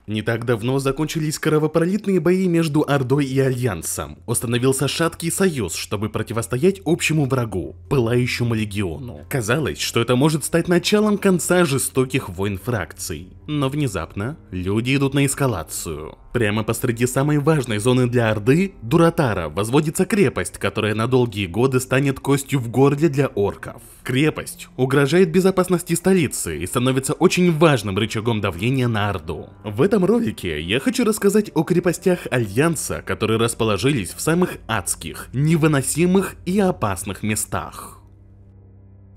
Не так давно закончились кровопролитные бои между Ордой и Альянсом. Установился шаткий союз, чтобы противостоять общему врагу, Пылающему Легиону. Казалось, что это может стать началом конца жестоких войн фракций. Но внезапно люди идут на эскалацию. Прямо посреди самой важной зоны для Орды, Дуратара, возводится крепость, которая на долгие годы станет костью в горле для орков. Крепость угрожает безопасности столицы и становится очень важным рычагом давления на Орду. В этом ролике я хочу рассказать о крепостях Альянса, которые расположились в самых адских, невыносимых и опасных местах.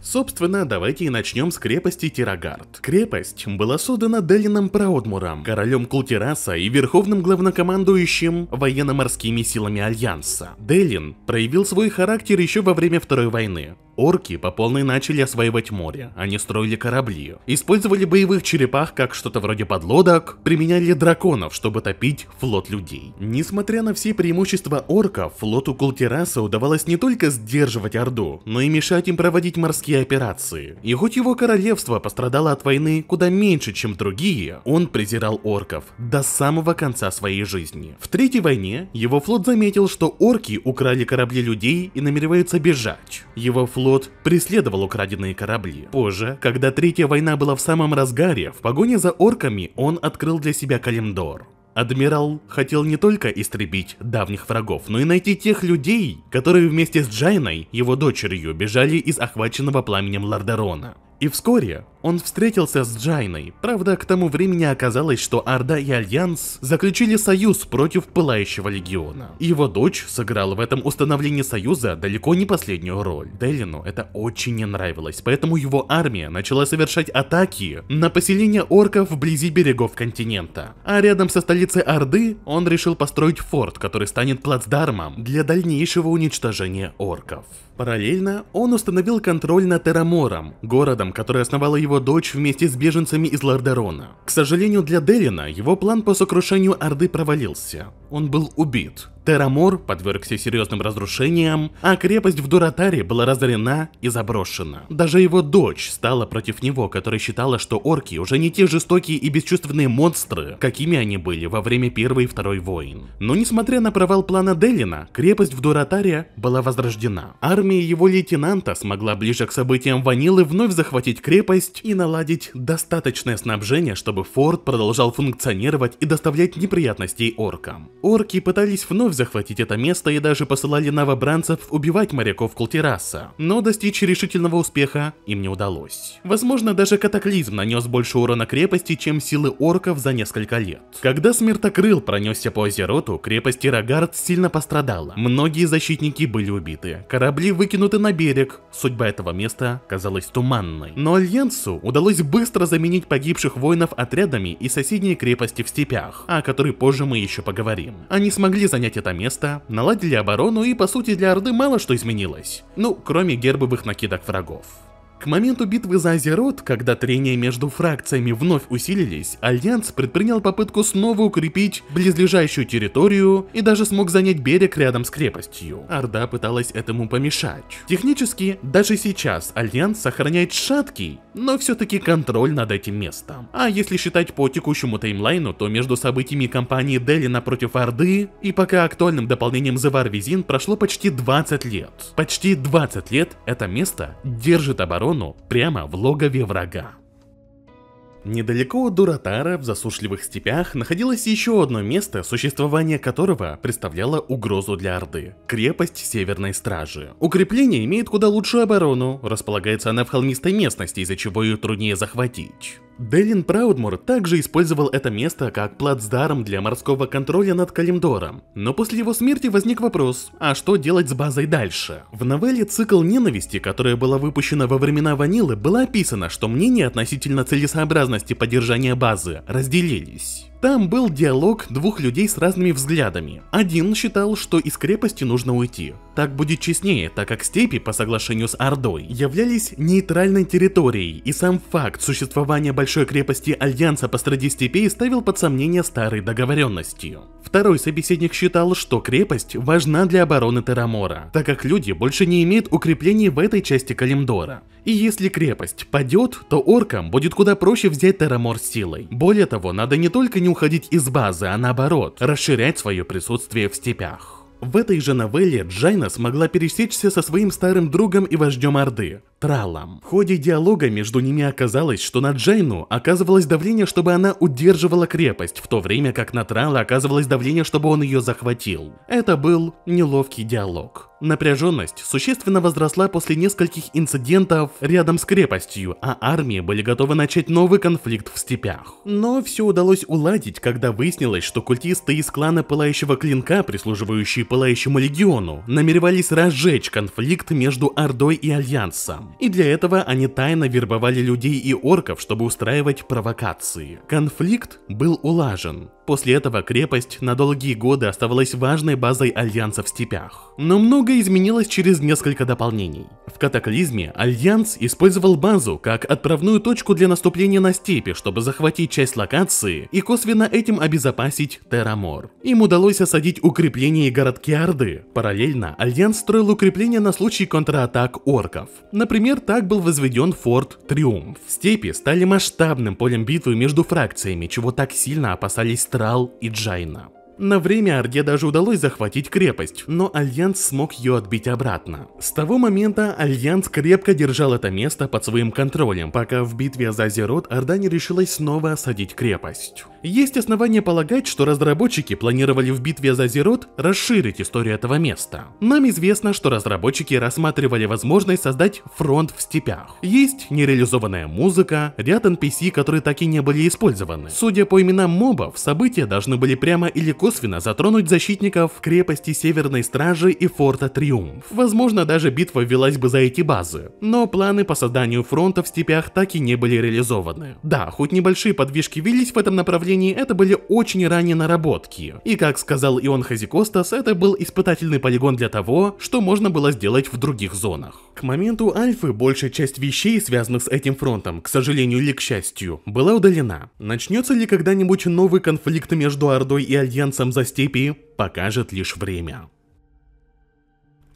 Собственно, давайте и начнем с крепости Тирагард. Крепость была создана Делином Праудмуром, королем Култираса и верховным главнокомандующим военно-морскими силами Альянса. Делин проявил свой характер еще во время Второй войны. Орки по полной начали осваивать море, они строили корабли, использовали боевых черепах как что-то вроде подлодок, применяли драконов, чтобы топить флот людей. Несмотря на все преимущества орков, флоту Култираса удавалось не только сдерживать Орду, но и мешать им проводить морские операции. И хоть его королевство пострадало от войны куда меньше, чем другие, он презирал орков до самого конца своей жизни. В Третьей войне его флот заметил, что орки украли корабли людей и намереваются бежать. Его флот преследовал украденные корабли. Позже, когда Третья война была в самом разгаре, в погоне за орками он открыл для себя Калимдор. Адмирал хотел не только истребить давних врагов, но и найти тех людей, которые вместе с Джайной, его дочерью, бежали из охваченного пламенем Лордерона. И вскоре он встретился с Джайной, правда, к тому времени оказалось, что Орда и Альянс заключили союз против Пылающего Легиона. Его дочь сыграла в этом установлении союза далеко не последнюю роль. Делину это очень не нравилось, поэтому его армия начала совершать атаки на поселения орков вблизи берегов континента. А рядом со столицей Орды он решил построить форт, который станет плацдармом для дальнейшего уничтожения орков. Параллельно он установил контроль над Терамором, городом, который основала его дочь вместе с беженцами из Лордерона. К сожалению для Делина, его план по сокрушению Орды провалился. Он был убит. Терамор подвергся серьезным разрушениям, а крепость в Дуратаре была разорена и заброшена. Даже его дочь стала против него, которая считала, что орки уже не те жестокие и бесчувственные монстры, какими они были во время Первой и Второй войн. Но несмотря на провал плана Делина, крепость в Дуратаре была возрождена. Армия его лейтенанта смогла ближе к событиям Ванилы вновь захватить крепость и наладить достаточное снабжение, чтобы форт продолжал функционировать и доставлять неприятностей оркам. Орки пытались вновь захватить это место и даже посылали новобранцев убивать моряков Култираса, но достичь решительного успеха им не удалось. Возможно, даже катаклизм нанес больше урона крепости, чем силы орков за несколько лет. Когда Смертокрыл пронесся по Азероту, крепость Тирагард сильно пострадала. Многие защитники были убиты, корабли выкинуты на берег, судьба этого места казалась туманной. Но Альянсу удалось быстро заменить погибших воинов отрядами из соседней крепости в степях, о которой позже мы еще поговорим. Они смогли занять это место, наладили оборону, и по сути для Орды мало что изменилось. Ну, кроме гербовых накидок врагов. К моменту битвы за Азерот, когда трения между фракциями вновь усилились, Альянс предпринял попытку снова укрепить близлежащую территорию и даже смог занять берег рядом с крепостью. Орда пыталась этому помешать. Технически, даже сейчас Альянс сохраняет шаткий, но все-таки контроль над этим местом. А если считать по текущему таймлайну, то между событиями кампании Делина против Орды и пока актуальным дополнением The War Within прошло почти 20 лет. Почти 20 лет это место держит оборону прямо в логове врага. Недалеко от Дуратара, в засушливых степях, находилось еще одно место, существование которого представляло угрозу для Орды – крепость Северной Стражи. Укрепление имеет куда лучшую оборону, располагается она в холмистой местности, из-за чего ее труднее захватить. Делин Праудмур также использовал это место как плацдарм для морского контроля над Калимдором, но после его смерти возник вопрос, а что делать с базой дальше? В новелле «Цикл ненависти», которая была выпущена во времена Ванилы, было описано, что мнения относительно целесообразности поддержания базы разделились. Там был диалог двух людей с разными взглядами. Один считал, что из крепости нужно уйти. Так будет честнее, так как степи, по соглашению с Ордой, являлись нейтральной территорией, и сам факт существования большой крепости Альянса посреди степей ставил под сомнение старой договоренностью. Второй собеседник считал, что крепость важна для обороны Терамора, так как люди больше не имеют укреплений в этой части Калимдора. И если крепость падет, то оркам будет куда проще взять Терамор силой. Более того, надо не только не не уходить из базы, а наоборот, расширять свое присутствие в степях. В этой же новелле Джайна смогла пересечься со своим старым другом и вождем Орды, Тралом. В ходе диалога между ними оказалось, что на Джайну оказывалось давление, чтобы она удерживала крепость, в то время как на Трала оказывалось давление, чтобы он ее захватил. Это был неловкий диалог. Напряженность существенно возросла после нескольких инцидентов рядом с крепостью, а армии были готовы начать новый конфликт в степях. Но все удалось уладить, когда выяснилось, что культисты из клана Пылающего Клинка, прислуживающие Пылающему Легиону, намеревались разжечь конфликт между Ордой и Альянсом. И для этого они тайно вербовали людей и орков, чтобы устраивать провокации. Конфликт был улажен. После этого крепость на долгие годы оставалась важной базой Альянса в степях. Но многое изменилось через несколько дополнений. В Катаклизме Альянс использовал базу как отправную точку для наступления на степи, чтобы захватить часть локации и косвенно этим обезопасить Террамор. Им удалось осадить укрепления и городки Орды. Параллельно Альянс строил укрепления на случай контратак орков. Например, так был возведен форт Триумф. Степи стали масштабным полем битвы между фракциями, чего так сильно опасались Трал и Джайна. На время Орде даже удалось захватить крепость, но Альянс смог ее отбить обратно. С того момента Альянс крепко держал это место под своим контролем, пока в битве за Азерот Орда не решилась снова осадить крепость. Есть основания полагать, что разработчики планировали в битве за Азерот расширить историю этого места. Нам известно, что разработчики рассматривали возможность создать фронт в степях. Есть нереализованная музыка, ряд NPC, которые так и не были использованы. Судя по именам мобов, события должны были прямо или косвенно затронуть защитников крепости Северной Стражи и форта Триумф. Возможно, даже битва велась бы за эти базы, но планы по созданию фронта в степях так и не были реализованы. Да, хоть небольшие подвижки велись в этом направлении, это были очень ранние наработки. И как сказал Ион Хазикостас, это был испытательный полигон для того, что можно было сделать в других зонах. К моменту альфы большая часть вещей, связанных с этим фронтом, к сожалению или к счастью, была удалена. Начнется ли когда-нибудь новый конфликт между Ордой и Альянсом за степи, покажет лишь время.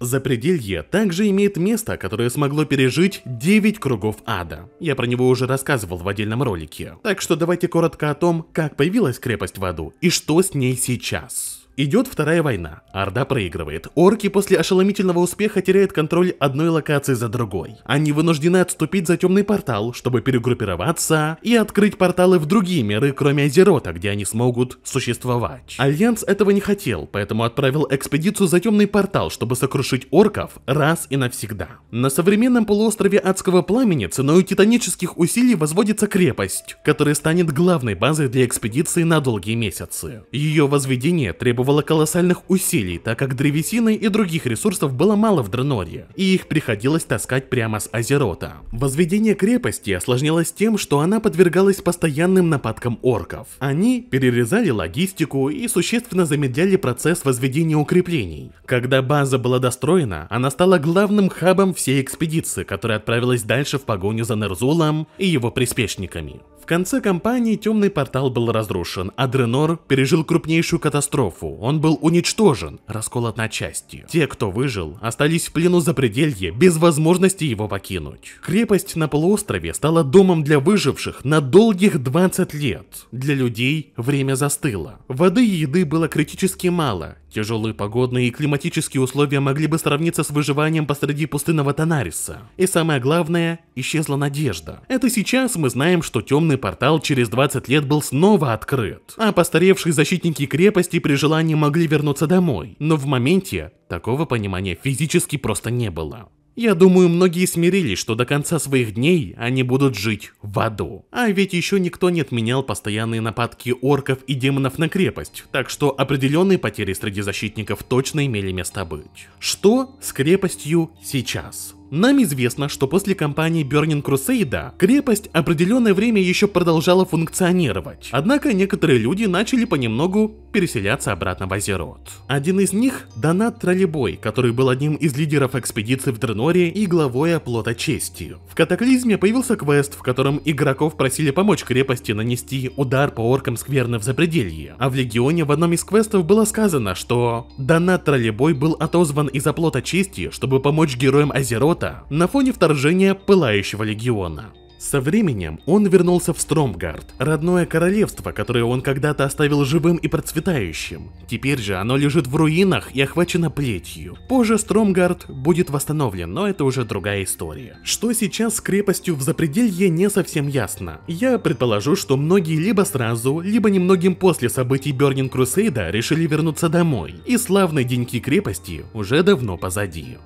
Запределье также имеет место, которое смогло пережить 9 кругов ада. Я про него уже рассказывал в отдельном ролике. Так что давайте коротко о том, как появилась крепость в аду и что с ней сейчас. Идет Вторая война. Орда проигрывает. Орки после ошеломительного успеха теряют контроль одной локации за другой. Они вынуждены отступить за темный портал, чтобы перегруппироваться и открыть порталы в другие миры, кроме Азерота, где они смогут существовать. Альянс этого не хотел, поэтому отправил экспедицию за темный портал, чтобы сокрушить орков раз и навсегда. На современном полуострове Адского Пламени ценой титанических усилий возводится крепость, которая станет главной базой для экспедиции на долгие месяцы. Ее возведение требовало колоссальных усилий, так как древесины и других ресурсов было мало в Дренорье, и их приходилось таскать прямо с Азерота. Возведение крепости осложнялось тем, что она подвергалась постоянным нападкам орков. Они перерезали логистику и существенно замедляли процесс возведения укреплений. Когда база была достроена, она стала главным хабом всей экспедиции, которая отправилась дальше в погоню за Нерзулом и его приспешниками. В конце кампании темный портал был разрушен, а Дренор пережил крупнейшую катастрофу. Он был уничтожен, расколот на части. Те, кто выжил, остались в плену Запределья без возможности его покинуть. Крепость на полуострове стала домом для выживших на долгих 20 лет. Для людей время застыло. Воды и еды было критически мало. Тяжелые погодные и климатические условия могли бы сравниться с выживанием посреди пустынного Танариса. И самое главное, исчезла надежда. Это сейчас мы знаем, что темный портал через 20 лет был снова открыт, а постаревшие защитники крепости при желании могли вернуться домой. Но в моменте такого понимания физически просто не было. Я думаю, многие смирились, что до конца своих дней они будут жить в аду. А ведь еще никто не отменял постоянные нападки орков и демонов на крепость, так что определенные потери среди защитников точно имели место быть. Что с крепостью сейчас? Нам известно, что после кампании Burning Crusade крепость определенное время еще продолжала функционировать. Однако некоторые люди начали понемногу переселяться обратно в Азерот. Один из них — Донат Троллебой, который был одним из лидеров экспедиции в Дренорье и главой оплота чести. В Катаклизме появился квест, в котором игроков просили помочь крепости нанести удар по оркам скверны в Запределье. А в Легионе в одном из квестов было сказано, что Донат Троллебой был отозван из оплота чести, чтобы помочь героям Азерота на фоне вторжения Пылающего Легиона. С Со временем он вернулся в Стромгард, родное королевство, которое он когда-то оставил живым и процветающим. Теперь же оно лежит в руинах и охвачено плетью. Позже Стромгард будет восстановлен, но это уже другая история. Что сейчас с крепостью в Запределье, не совсем ясно. Я предположу, что многие либо сразу, либо немногим после событий Burning Crusade решили вернуться домой, и славные деньки крепости уже давно позади.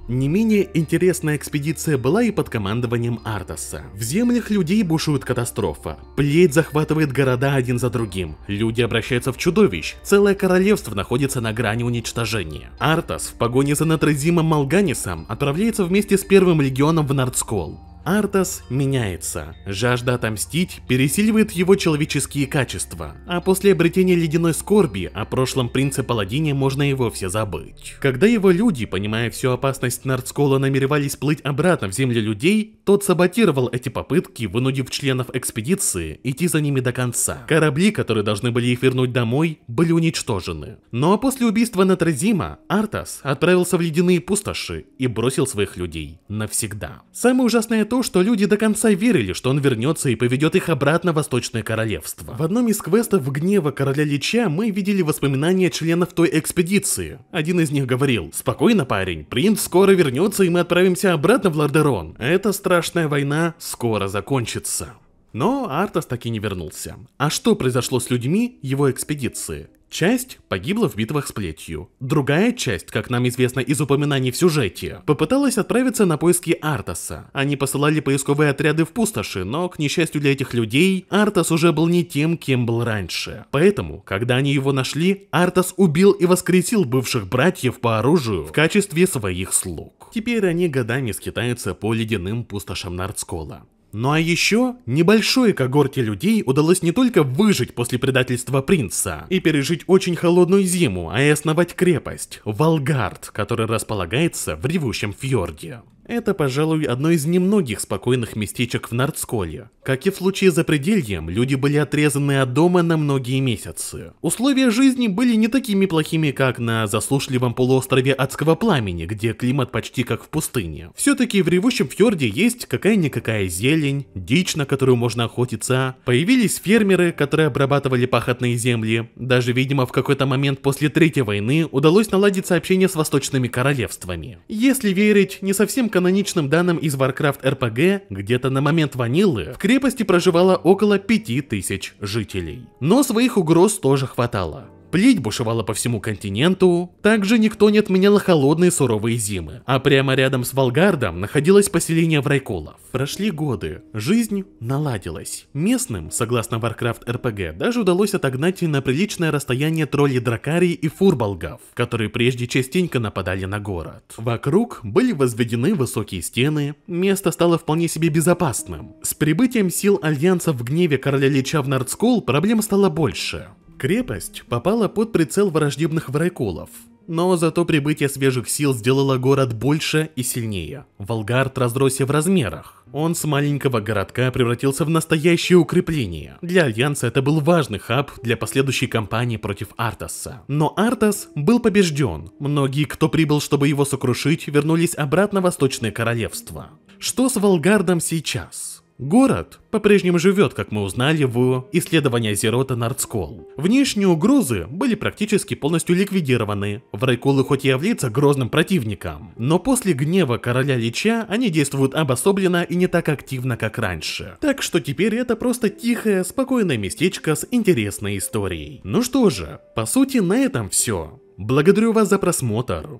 Не менее интересная экспедиция была и под командованием Артаса. В землях людей бушует катастрофа. Плеть захватывает города один за другим. Люди обращаются в чудовищ. Целое королевство находится на грани уничтожения. Артас в погоне за Натрезимом Малганисом отправляется вместе с первым легионом в Нардскол. Артас меняется. Жажда отомстить пересиливает его человеческие качества, а после обретения ледяной скорби о прошлом принце-паладине можно и вовсе забыть. Когда его люди, понимая всю опасность Нардскола, намеревались плыть обратно в земли людей, тот саботировал эти попытки, вынудив членов экспедиции идти за ними до конца. Корабли, которые должны были их вернуть домой, были уничтожены. Ну а после убийства Натрезима, Артас отправился в ледяные пустоши и бросил своих людей навсегда. Самое ужасное то, что люди до конца верили, что он вернется и поведет их обратно в Восточное Королевство. В одном из квестов Гнева Короля Лича мы видели воспоминания членов той экспедиции. Один из них говорил: «Спокойно, парень, принц скоро вернется, и мы отправимся обратно в Лордерон. Эта страшная война скоро закончится». Но Артас так и не вернулся. А что произошло с людьми его экспедиции? Часть погибла в битвах с плетью. Другая часть, как нам известно из упоминаний в сюжете, попыталась отправиться на поиски Артаса. Они посылали поисковые отряды в пустоши, но, к несчастью для этих людей, Артас уже был не тем, кем был раньше. Поэтому, когда они его нашли, Артас убил и воскресил бывших братьев по оружию в качестве своих слуг. Теперь они годами скитаются по ледяным пустошам Нардскола. Ну а еще небольшой когорте людей удалось не только выжить после предательства принца и пережить очень холодную зиму, а и основать крепость Валгард, которая располагается в ревущем фьорде. Это, пожалуй, одно из немногих спокойных местечек в Нардсколе. Как и в случае с Запредельем, люди были отрезаны от дома на многие месяцы. Условия жизни были не такими плохими, как на засушливом полуострове Адского Пламени, где климат почти как в пустыне. Все-таки в ревущем фьорде есть какая-никакая зелень, дичь, на которую можно охотиться. Появились фермеры, которые обрабатывали пахотные земли. Даже, видимо, в какой-то момент после Третьей войны удалось наладить сообщение с восточными королевствами. Если верить не совсем каноничным данным из Warcraft RPG, где-то на момент ваниллы в крепости проживало около 5000 жителей. Но своих угроз тоже хватало. Плеть бушевала по всему континенту, также никто не отменял холодные суровые зимы, а прямо рядом с Валгардом находилось поселение Врайколов. Прошли годы, жизнь наладилась. Местным, согласно Warcraft RPG, даже удалось отогнать на приличное расстояние троллей Дракарии и фурболгов, которые прежде частенько нападали на город. Вокруг были возведены высокие стены, место стало вполне себе безопасным. С прибытием сил Альянса в Гневе Короля Лича в Нардскол проблем стало больше. Крепость попала под прицел враждебных Врайколов, но зато прибытие свежих сил сделало город больше и сильнее. Валгард разросся в размерах. Он с маленького городка превратился в настоящее укрепление. Для Альянса это был важный хаб для последующей кампании против Артаса. Но Артас был побежден. Многие, кто прибыл, чтобы его сокрушить, вернулись обратно в Восточное Королевство. Что с Валгардом сейчас? Город по-прежнему живет, как мы узнали в исследовании Азерота Нардскол. Внешние угрозы были практически полностью ликвидированы. Врайколы хоть и являются грозным противником, но после гнева Короля Лича они действуют обособленно и не так активно, как раньше. Так что теперь это просто тихое, спокойное местечко с интересной историей. Ну что же, по сути на этом все. Благодарю вас за просмотр.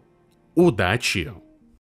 Удачи!